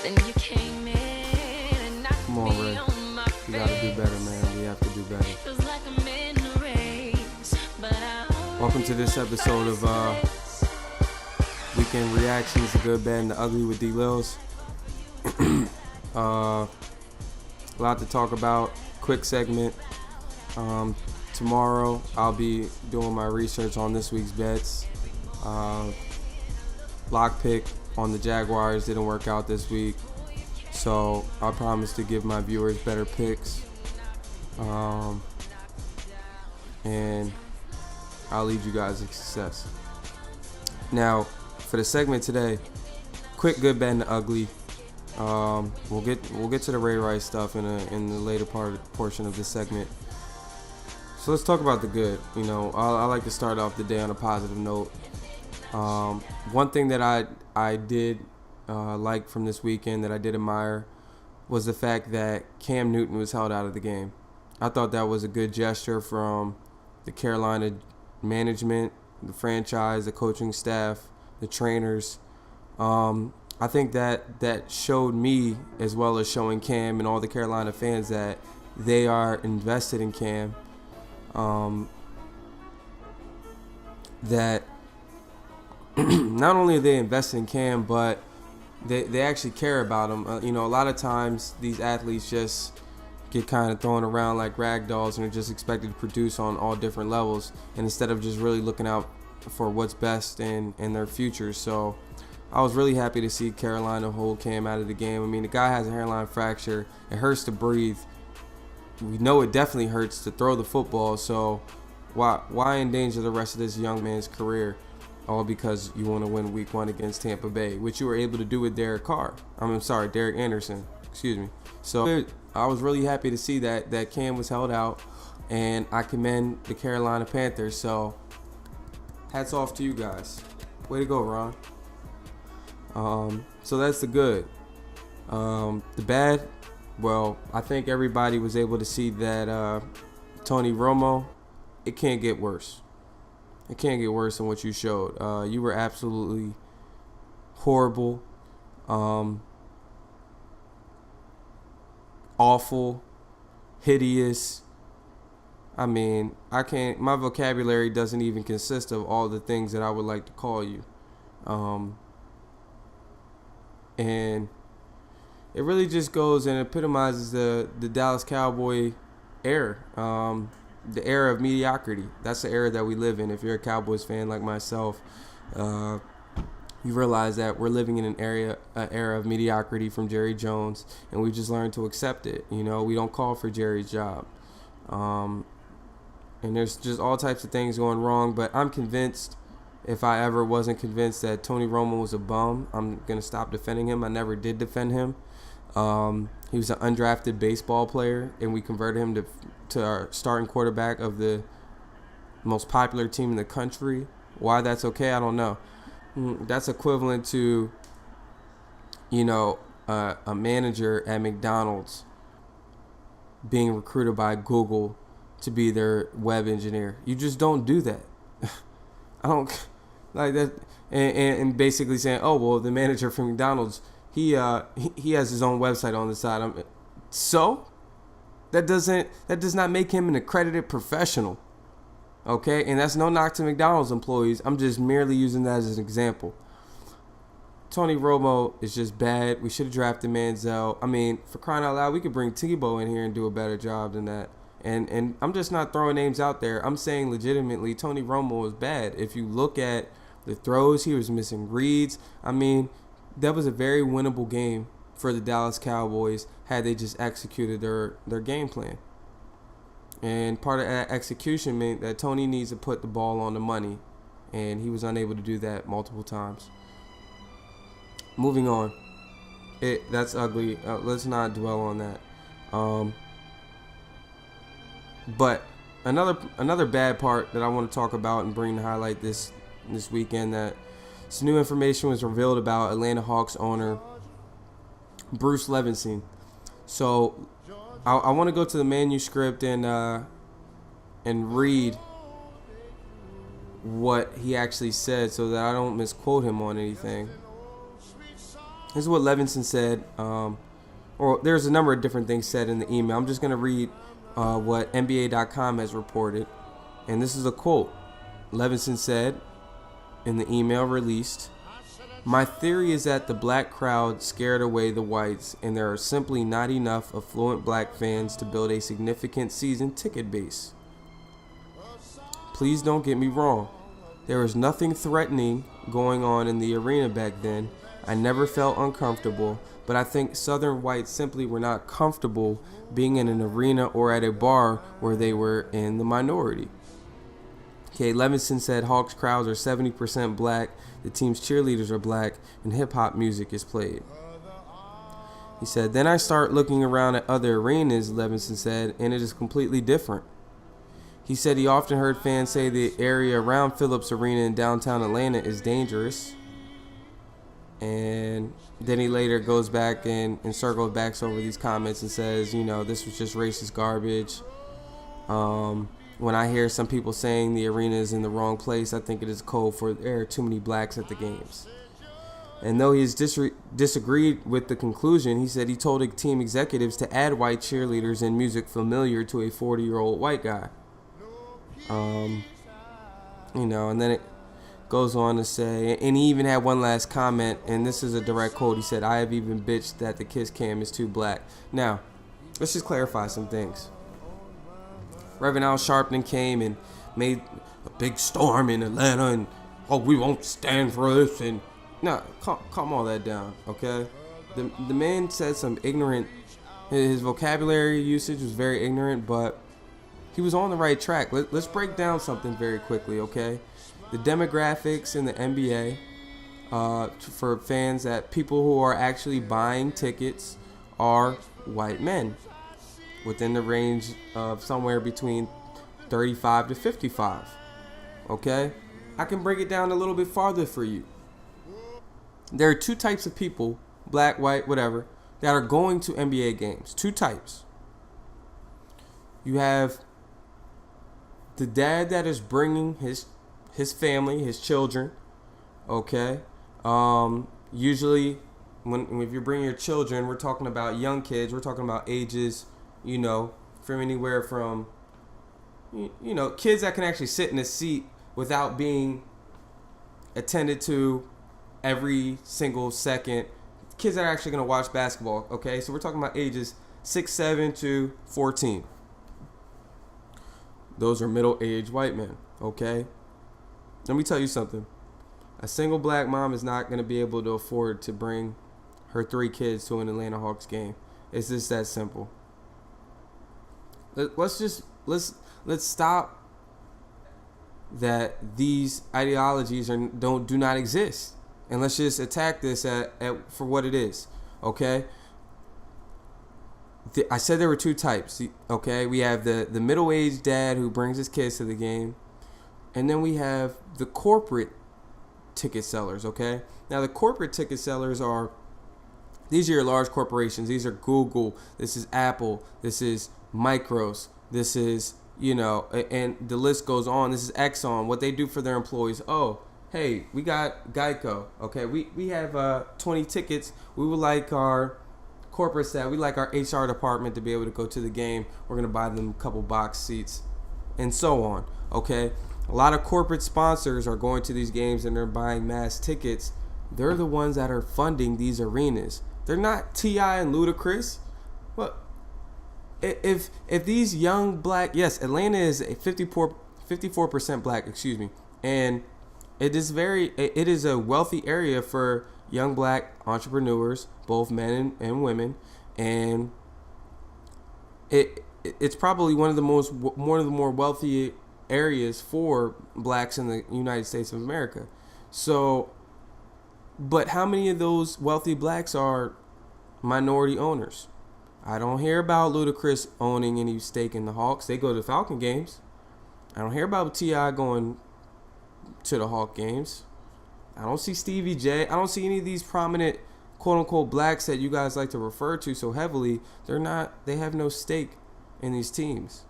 Come on, Ray. You gotta do better, man. We have to do better. Welcome to this episode of Weekend Reactions, the good, bad, and the ugly with DLils. A lot to talk about. Quick segment. Tomorrow I'll be doing my research on this week's bets. Lock pick on the Jaguars didn't work out this week, so I promise to give my viewers better picks. And I'll lead you guys to success. Now, for the segment today, quick, good, bad, and the ugly. We'll get to the Ray Rice stuff in the later portion of this segment. So let's talk about the good. You know, I like to start off the day on a positive note. One thing that I did like from this weekend that I did admire was the fact that Cam Newton was held out of the game. I thought that was a good gesture from the Carolina management, the franchise, the coaching staff, the trainers. I think that showed me, as well as showing Cam and all the Carolina fans, that they are invested in Cam. That not only are they invested in Cam, but they actually care about him. You know, a lot of times these athletes just get kind of thrown around like rag dolls and are just expected to produce on all different levels, and instead of just really looking out for what's best in their future. So I was really happy to see Carolina hold Cam out of the game. I mean, the guy has a hairline fracture. It hurts to breathe. We know it definitely hurts to throw the football. So why endanger the rest of this young man's career? All because you want to win week 1 against Tampa Bay, which you were able to do with Derek Anderson. Excuse me. So I was really happy to see that Cam was held out, and I commend the Carolina Panthers. So hats off to you guys. Way to go, Ron. So that's the good. The bad, well, I think everybody was able to see that Tony Romo, it can't get worse. It can't get worse than what you showed. You were absolutely horrible, awful, hideous. I mean, my vocabulary doesn't even consist of all the things that I would like to call you. And it really just goes and epitomizes the Dallas Cowboy era. The era of mediocrity. That's the era that we live in. If you're a Cowboys fan like myself, you realize that we're living in an era of mediocrity from Jerry Jones, and we just learned to accept it. You know, we don't call for Jerry's job. And there's just all types of things going wrong, but I'm convinced, if I ever wasn't convinced, that Tony Romo was a bum, I'm going to stop defending him. I never did defend him. He was an undrafted baseball player, and we converted him to our starting quarterback of the most popular team in the country. Why that's okay, I don't know. That's equivalent to, you know, a manager at McDonald's being recruited by Google to be their web engineer. You just don't do that. I don't like that. And basically saying, oh, well, the manager from McDonald's, he has his own website on the side. So that does not make him an accredited professional. Okay, and that's no knock to McDonald's employees. I'm just merely using that as an example. Tony Romo is just bad. We should have drafted Manziel. I mean, for crying out loud, we could bring Tebow in here and do a better job than that. And I'm just not throwing names out there. I'm saying legitimately, Tony Romo is bad. If you look at the throws, he was missing reads. I mean, that was a very winnable game for the Dallas Cowboys had they just executed their game plan. And part of that execution meant that Tony needs to put the ball on the money, and he was unable to do that multiple times. Moving on. That's ugly. Let's not dwell on that. But another bad part that I want to talk about and bring to highlight this weekend, that some new information was revealed about Atlanta Hawks owner Bruce Levenson. So I want to go to the manuscript and read what he actually said so that I don't misquote him on anything. This is what Levinson said. Or there's a number of different things said in the email. I'm just going to read what NBA.com has reported. And this is a quote. Levinson said in the email released, "My theory is that the black crowd scared away the whites, and there are simply not enough affluent black fans to build a significant season ticket base. Please don't get me wrong. There was nothing threatening going on in the arena back then. I never felt uncomfortable, but I think Southern whites simply were not comfortable being in an arena or at a bar where they were in the minority." Okay, Levinson said Hawks crowds are 70% black, the team's cheerleaders are black, and hip-hop music is played. He said, "Then I start looking around at other arenas," Levinson said, "and it is completely different." He said he often heard fans say the area around Phillips Arena in downtown Atlanta is dangerous. And then he later goes back and circles back over these comments and says, this was just racist garbage. When I hear some people saying the arena is in the wrong place, I think it is code for there are too many blacks at the games. And though he's disagreed with the conclusion, he said he told the team executives to add white cheerleaders and music familiar to a 40-year-old white guy. And then it goes on to say, and he even had one last comment, and this is a direct quote. He said, "I have even bitched that the kiss cam is too black." Now, let's just clarify some things. Reverend Al Sharpton came and made a big storm in Atlanta, and we won't stand for this, and no, calm all that down, okay? The man said some ignorant. His vocabulary usage was very ignorant, but he was on the right track. Let's break down something very quickly, okay? The demographics in the NBA for fans, that people who are actually buying tickets are white men within the range of somewhere between 35 to 55, okay? I can break it down a little bit farther for you. There are two types of people, black, white, whatever, that are going to NBA games. Two types. You have the dad that is bringing his family, his children, okay? Usually, if you're bringing your children, we're talking about young kids. We're talking about ages, from anywhere from, kids that can actually sit in a seat without being attended to every single second. Kids that are actually going to watch basketball, okay? So we're talking about ages 6, 7 to 14. Those are middle-aged white men, okay? Let me tell you something. A single black mom is not going to be able to afford to bring her 3 kids to an Atlanta Hawks game. It's just that simple. Let's stop that these ideologies do not exist, and let's just attack this for what it is, okay? I said there were two types, okay? We have the middle-aged dad who brings his kids to the game, and then we have the corporate ticket sellers, okay? Now, the corporate ticket sellers these are your large corporations. These are Google, this is Apple, this is Micros, this is, and the list goes on. This is Exxon, what they do for their employees. Oh, hey, we got Geico, okay? We have 20 tickets. We would like our corporate staff, we like our HR department to be able to go to the game. We're going to buy them a couple box seats and so on, okay? A lot of corporate sponsors are going to these games and they're buying mass tickets. They're the ones that are funding these arenas. They're not T.I. and Ludacris. Well, if these young black, yes, Atlanta is a 54% black, and it is a wealthy area for young black entrepreneurs, both men and women, and it's probably one of the more wealthy areas for blacks in the United States of America. So, but how many of those wealthy blacks are minority owners? I don't hear about Ludacris owning any stake in the Hawks. They go to Falcon games. I don't hear about T.I. going to the Hawk games. I don't see Stevie J. I don't see any of these prominent quote-unquote blacks that you guys like to refer to so heavily. They have no stake in these teams.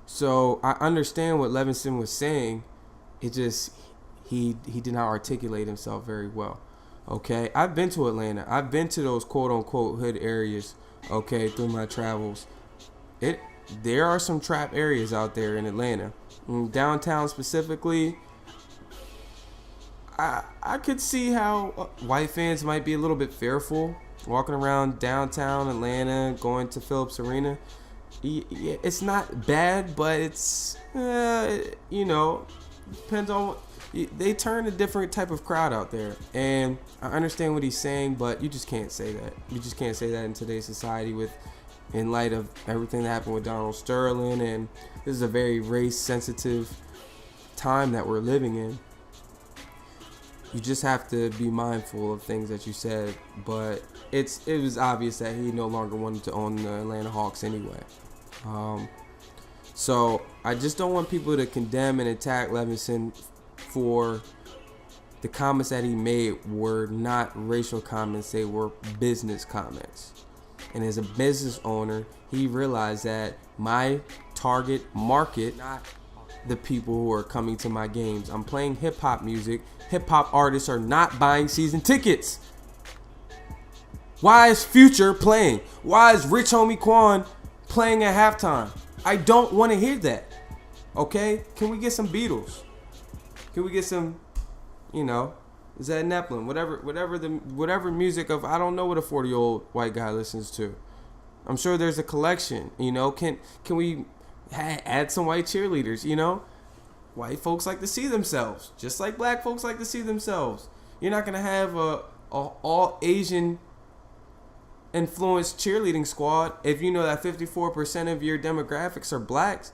So I understand what Levinson was saying. It just, he did not articulate himself very well. Okay, I've been to Atlanta. I've been to those quote unquote hood areas. Okay, through my travels, it there are some trap areas out there in Atlanta. Downtown specifically, I could see how white fans might be a little bit fearful walking around downtown Atlanta, going to Phillips Arena. Yeah, it's not bad, but it's depends on they turn a different type of crowd out there, and I understand what he's saying, but you just can't say that. You just can't say that in today's society in light of everything that happened with Donald Sterling, and this is a very race sensitive time that we're living in. You just have to be mindful of things that you said, but it was obvious that he no longer wanted to own the Atlanta Hawks anyway. So I just don't want people to condemn and attack Levinson for the comments that he made were not racial comments, they were business comments. And as a business owner, he realized that my target market, not the people who are coming to my games. I'm playing hip hop music. Hip hop artists are not buying season tickets. Why is Future playing? Why is Rich Homie Quan playing at halftime? I don't want to hear that. Okay? Can we get some Beatles? Can we get some, ZEPPELIN, whatever music of, I don't know what a 40-year-old white guy listens to. I'm sure there's a collection, Can we add some white cheerleaders, White folks like to see themselves, just like black folks like to see themselves. You're not going to have a all Asian influenced cheerleading squad if you know that 54% of your demographics are blacks.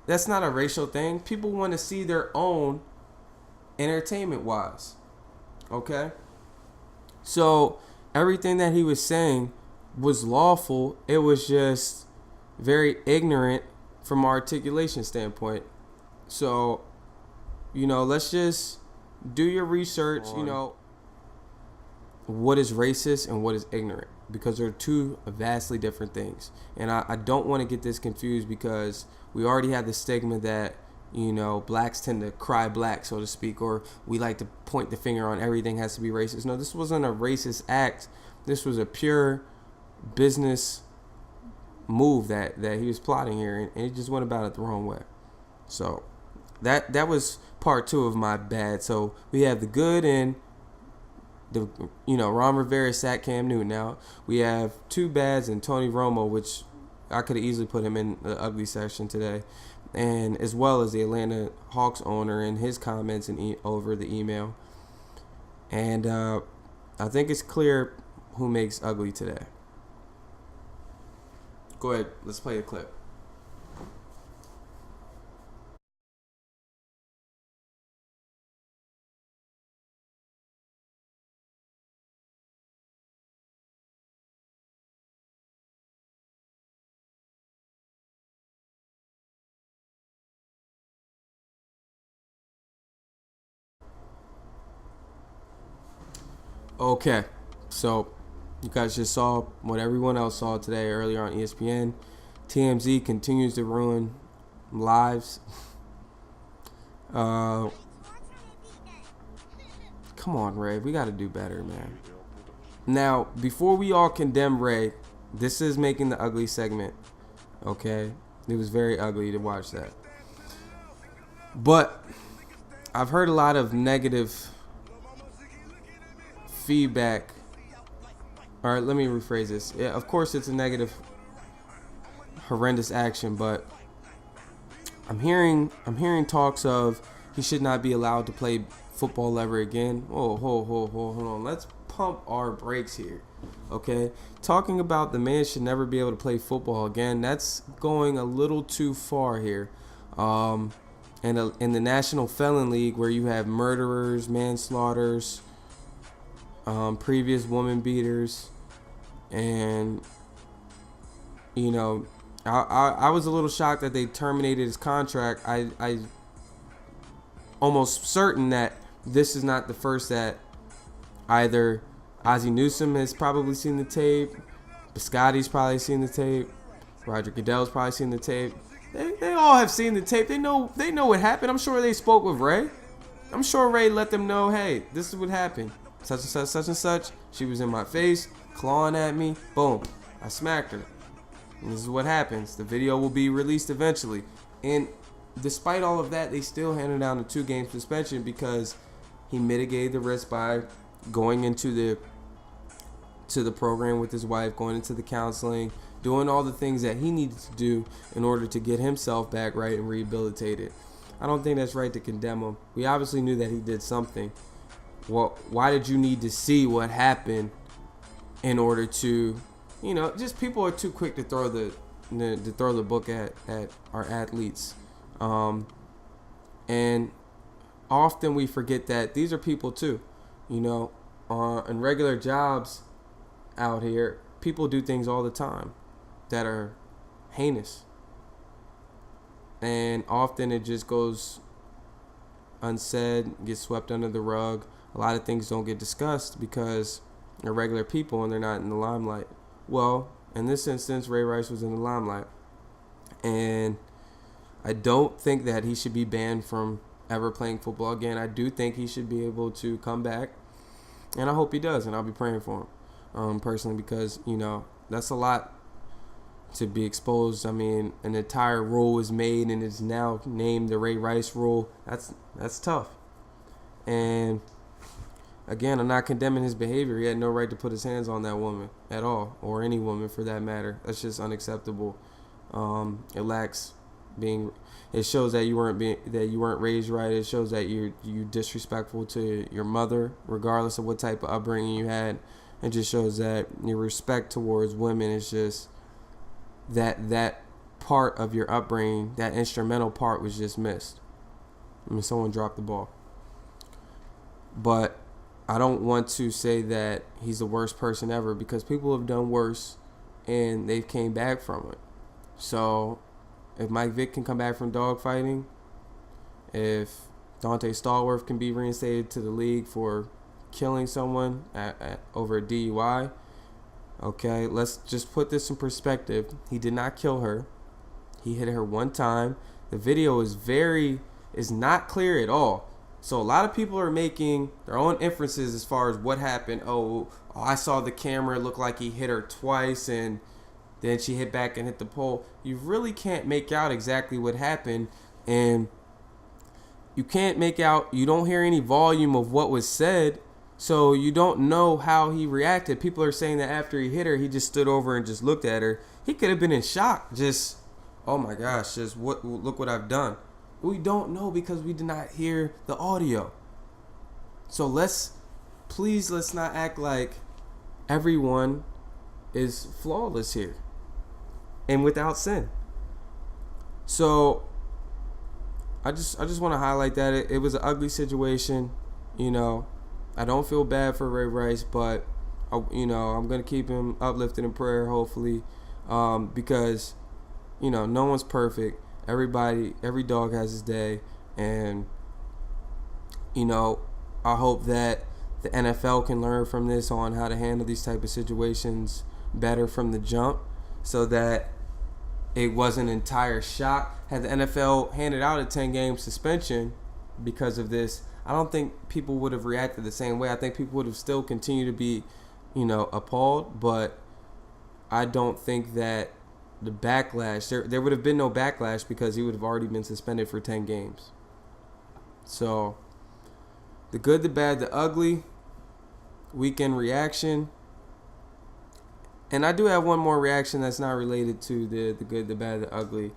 That's not a racial thing. People want to see their own entertainment wise. Okay? So everything that he was saying was lawful. It was just very ignorant from our articulation standpoint. So, let's just do your research, what is racist and what is ignorant, because they're two vastly different things. And I don't want to get this confused, because we already have the stigma that, blacks tend to cry black, so to speak, or we like to point the finger on everything has to be racist. No, this wasn't a racist act. This was a pure business move that he was plotting here, and he just went about it the wrong way. So that was part 2 of my bad. So we have the good and the Ron Rivera sacked Cam Newton. Now we have 2 bads and Tony Romo, which I could have easily put him in the ugly section today, and as well as the Atlanta Hawks owner and his comments over the email. And I think it's clear who makes ugly today. Go ahead, let's play a clip. Okay, so you guys just saw what everyone else saw today earlier on ESPN. TMZ continues to ruin lives. Come on, Ray. We got to do better, man. Now, before we all condemn Ray, this is making the ugly segment. Okay? It was very ugly to watch that. But I've heard a lot of negative feedback. All right, let me rephrase this. Yeah, of course it's a negative, horrendous action, but I'm hearing talks of he should not be allowed to play football ever again. Hold on. Let's pump our brakes here. Okay? Talking about the man should never be able to play football again, that's going a little too far here. And in the National Felon League, where you have murderers, manslaughters, previous woman beaters, and I was a little shocked that they terminated his contract. I almost certain that this is not the first that either Ozzie Newsome has probably seen the tape, Biscotti's probably seen the tape, Roger Goodell's probably seen the tape. They all have seen the tape. They know what happened. I'm sure they spoke with Ray. I'm sure Ray let them know, hey, this is what happened. such and such, such and such. She was in my face, clawing at me. Boom, I smacked her. And this is what happens. The video will be released eventually. And despite all of that, they still handed down a 2-game suspension because he mitigated the risk by going into the program with his wife, going into the counseling, doing all the things that he needed to do in order to get himself back right and rehabilitated. I don't think that's right to condemn him. We obviously knew that he did something. Well, why did you need to see what happened in order to, just people are too quick to throw the book at our athletes. And often we forget that these are people too. In regular jobs out here, people do things all the time that are heinous. And often it just goes unsaid, gets swept under the rug. A lot of things don't get discussed because they're regular people and they're not in the limelight. Well, in this instance, Ray Rice was in the limelight. And I don't think that he should be banned from ever playing football again. I do think he should be able to come back. And I hope he does, and I'll be praying for him personally because, that's a lot to be exposed. I mean, an entire rule was made and it's now named the Ray Rice rule. That's tough. And again, I'm not condemning his behavior. He had no right to put his hands on that woman at all, or any woman for that matter. That's just unacceptable. It shows that you weren't raised right. It shows that you disrespectful to your mother, regardless of what type of upbringing you had. It just shows that your respect towards women is just that part of your upbringing, that instrumental part was just missed. I mean, someone dropped the ball. But I don't want to say that he's the worst person ever because people have done worse and they've came back from it. So if Mike Vick can come back from dogfighting, if Dante Stallworth can be reinstated to the league for killing someone over a DUI, okay, let's just put this in perspective. He did not kill her. He hit her one time. The video is not clear at all. So a lot of people are making their own inferences as far as what happened. Oh, I saw the camera. It looked like he hit her twice and then she hit back and hit the pole. You really can't make out exactly what happened. And you can't make out, you don't hear any volume of what was said. So you don't know how he reacted. People are saying that after he hit her, he just stood over and just looked at her. He could have been in shock. Just, oh my gosh, look what I've done. We don't know because we did not hear the audio. So let's not act like everyone is flawless here and without sin. So I just want to highlight that it was an ugly situation. I don't feel bad for Ray Rice, but I'm gonna keep him uplifted in prayer, hopefully, because no one's perfect. Every dog has his day, and I hope that the NFL can learn from this on how to handle these type of situations better from the jump, so that it wasn't an entire shock. Had the NFL handed out a 10-game suspension because of this, I don't think people would have reacted the same way. I think people would have still continued to be, appalled, but I don't think that the backlash, there would have been no backlash because he would have already been suspended for 10 games. So, the good, the bad, the ugly, weekend reaction. And I do have one more reaction that's not related to the good, the bad, the ugly.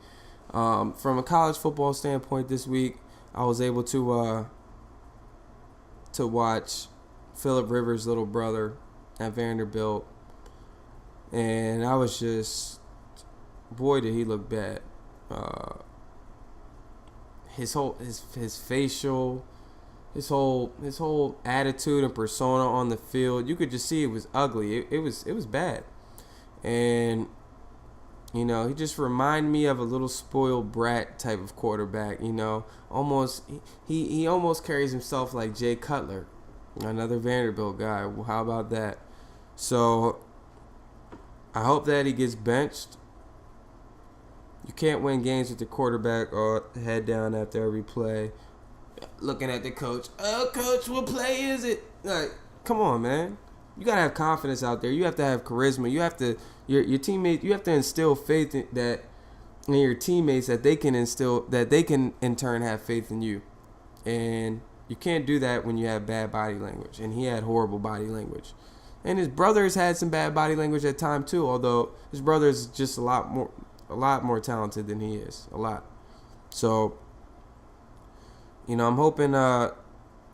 From a college football standpoint this week, I was able to watch Phillip Rivers' little brother at Vanderbilt. And I was just, boy, did he look bad. His facial, his whole attitude and persona on the field, you could just see it was ugly. It was bad. And he just reminded me of a little spoiled brat type of quarterback. Almost he almost carries himself like Jay Cutler, another Vanderbilt guy. Well, how about that? So I hope that he gets benched. You can't win games with the quarterback head down after every play, looking at the coach. Oh, coach, what play is it? Like, Come on, man. You gotta have confidence out there. You have to have charisma. You have to your teammates. You have to instill faith in your teammates that they can in turn have faith in you. And you can't do that when you have bad body language. And he had horrible body language. And his brothers had some bad body language at time too. Although his brother's just a lot more talented than he is. A lot. So, I'm hoping.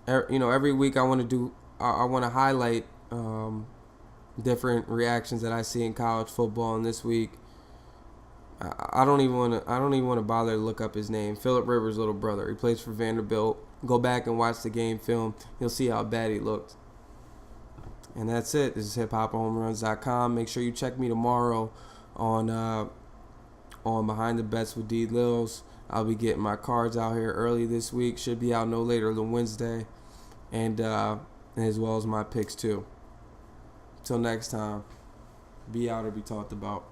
Every week I want to highlight different reactions that I see in college football. And this week, I don't even want to bother to look up his name. Phillip Rivers' little brother. He plays for Vanderbilt. Go back and watch the game film. You'll see how bad he looked. And that's it. This is hiphophomeruns.com. Make sure you check me tomorrow on Behind the Bets with DLils. I'll be getting my cards out here early this week. Should be out no later than Wednesday. And as well as my picks too. Till next time, be out or be talked about.